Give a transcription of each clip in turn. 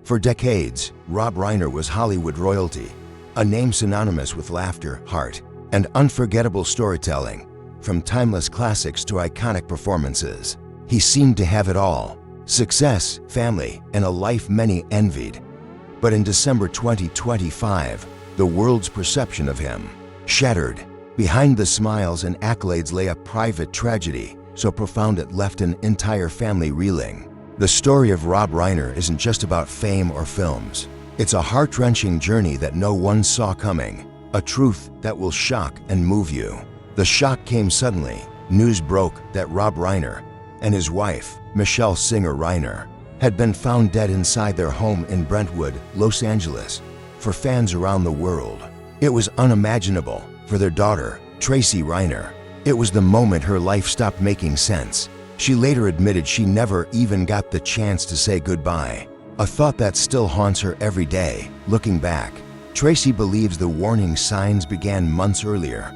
For decades, Rob Reiner was Hollywood royalty, a name synonymous with laughter, heart, and unforgettable storytelling, from timeless classics to iconic performances. He seemed to have it all: success, family, and a life many envied. But in December 2025, the world's perception of him shattered. Behind the smiles and accolades lay a private tragedy so profound it left an entire family reeling. The story of Rob Reiner isn't just about fame or films. It's a heart-wrenching journey that no one saw coming, a truth that will shock and move you. The shock came suddenly. News broke that Rob Reiner and his wife, Michelle Singer Reiner, had been found dead inside their home in Brentwood, Los Angeles. For fans around the world, it was unimaginable. For their daughter, Tracy Reiner, it was the moment her life stopped making sense. She later admitted she never even got the chance to say goodbye, a thought that still haunts her every day. Looking back, Tracy believes the warning signs began months earlier.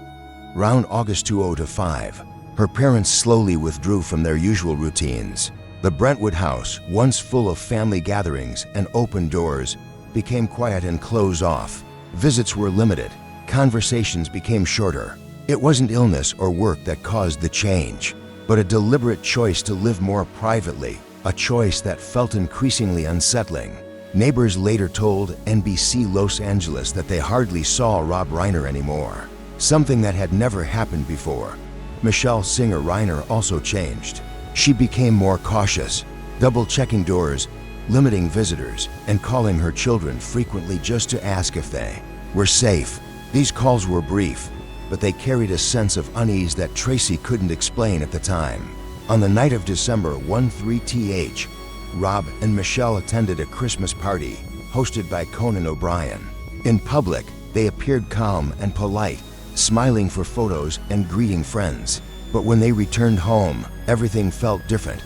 Around August 2005, her parents slowly withdrew from their usual routines. The Brentwood house, once full of family gatherings and open doors, became quiet and closed off. Visits were limited. Conversations became shorter. It wasn't illness or work that caused the change, but a deliberate choice to live more privately, a choice that felt increasingly unsettling. Neighbors later told NBC Los Angeles that they hardly saw Rob Reiner anymore, something that had never happened before. Michelle Singer Reiner also changed. She became more cautious, double-checking doors, limiting visitors, and calling her children frequently just to ask if they were safe. These calls were brief, but they carried a sense of unease that Tracy couldn't explain at the time. On the night of December 13th, Rob and Michelle attended a Christmas party hosted by Conan O'Brien. In public, they appeared calm and polite, smiling for photos and greeting friends. But when they returned home, everything felt different.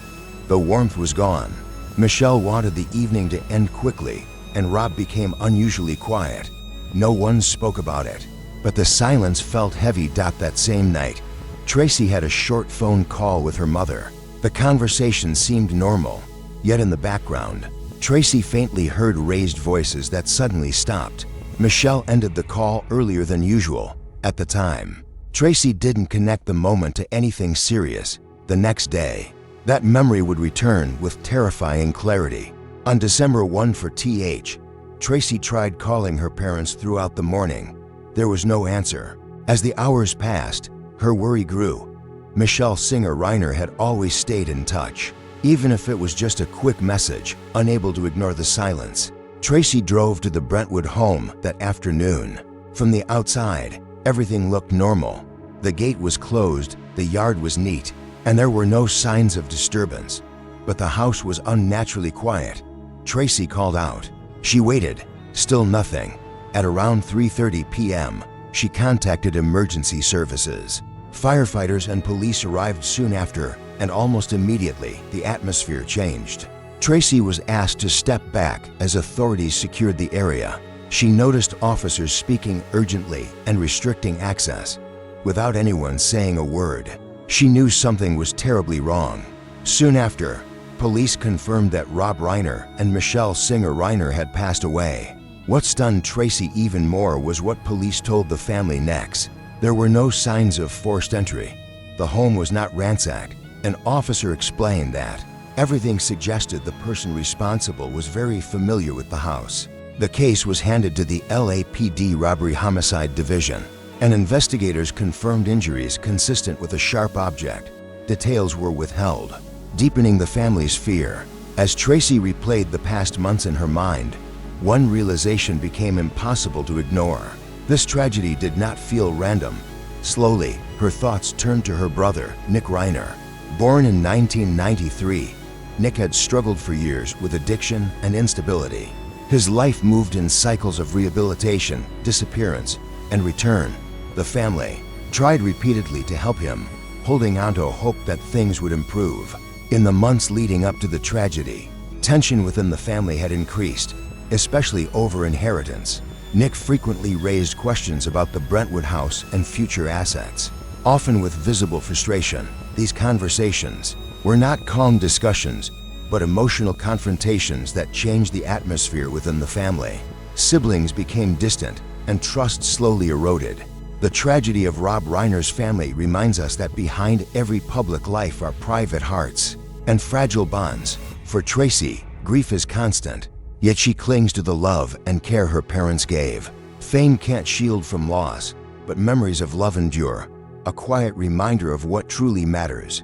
The warmth was gone. Michelle wanted the evening to end quickly, and Rob became unusually quiet. No one spoke about it, but the silence felt heavy. That same night, Tracy had a short phone call with her mother. The conversation seemed normal, yet in the background, Tracy faintly heard raised voices that suddenly stopped. Michelle ended the call earlier than usual. At the time, Tracy didn't connect the moment to anything serious. The next day, that memory would return with terrifying clarity. On December 1st, Tracy tried calling her parents throughout the morning. There was no answer. As the hours passed, her worry grew. Michelle Singer Reiner had always stayed in touch, even if it was just a quick message. Unable to ignore the silence, Tracy drove to the Brentwood home that afternoon. From the outside, everything looked normal. The gate was closed, the yard was neat, and there were no signs of disturbance. But the house was unnaturally quiet. Tracy called out. She waited, still nothing. At around 3:30 p.m., she contacted emergency services. Firefighters and police arrived soon after, and almost immediately, the atmosphere changed. Tracy was asked to step back as authorities secured the area. She noticed officers speaking urgently and restricting access. Without anyone saying a word, she knew something was terribly wrong. Soon after, police confirmed that Rob Reiner and Michelle Singer Reiner had passed away. What stunned Tracy even more was what police told the family next. There were no signs of forced entry. The home was not ransacked. An officer explained that everything suggested the person responsible was very familiar with the house. The case was handed to the LAPD Robbery Homicide Division, and investigators confirmed injuries consistent with a sharp object. Details were withheld, deepening the family's fear. As Tracy replayed the past months in her mind, one realization became impossible to ignore. This tragedy did not feel random. Slowly, her thoughts turned to her brother, Nick Reiner. Born in 1993, Nick had struggled for years with addiction and instability. His life moved in cycles of rehabilitation, disappearance, and return. The family tried repeatedly to help him, holding on to hope that things would improve. In the months leading up to the tragedy, tension within the family had increased, especially over inheritance. Nick frequently raised questions about the Brentwood house and future assets. Often with visible frustration, these conversations were not calm discussions, but emotional confrontations that changed the atmosphere within the family. Siblings became distant, and trust slowly eroded. The tragedy of Rob Reiner's family reminds us that behind every public life are private hearts and fragile bonds. For Tracy, grief is constant, yet she clings to the love and care her parents gave. Fame can't shield from loss, but memories of love endure, a quiet reminder of what truly matters.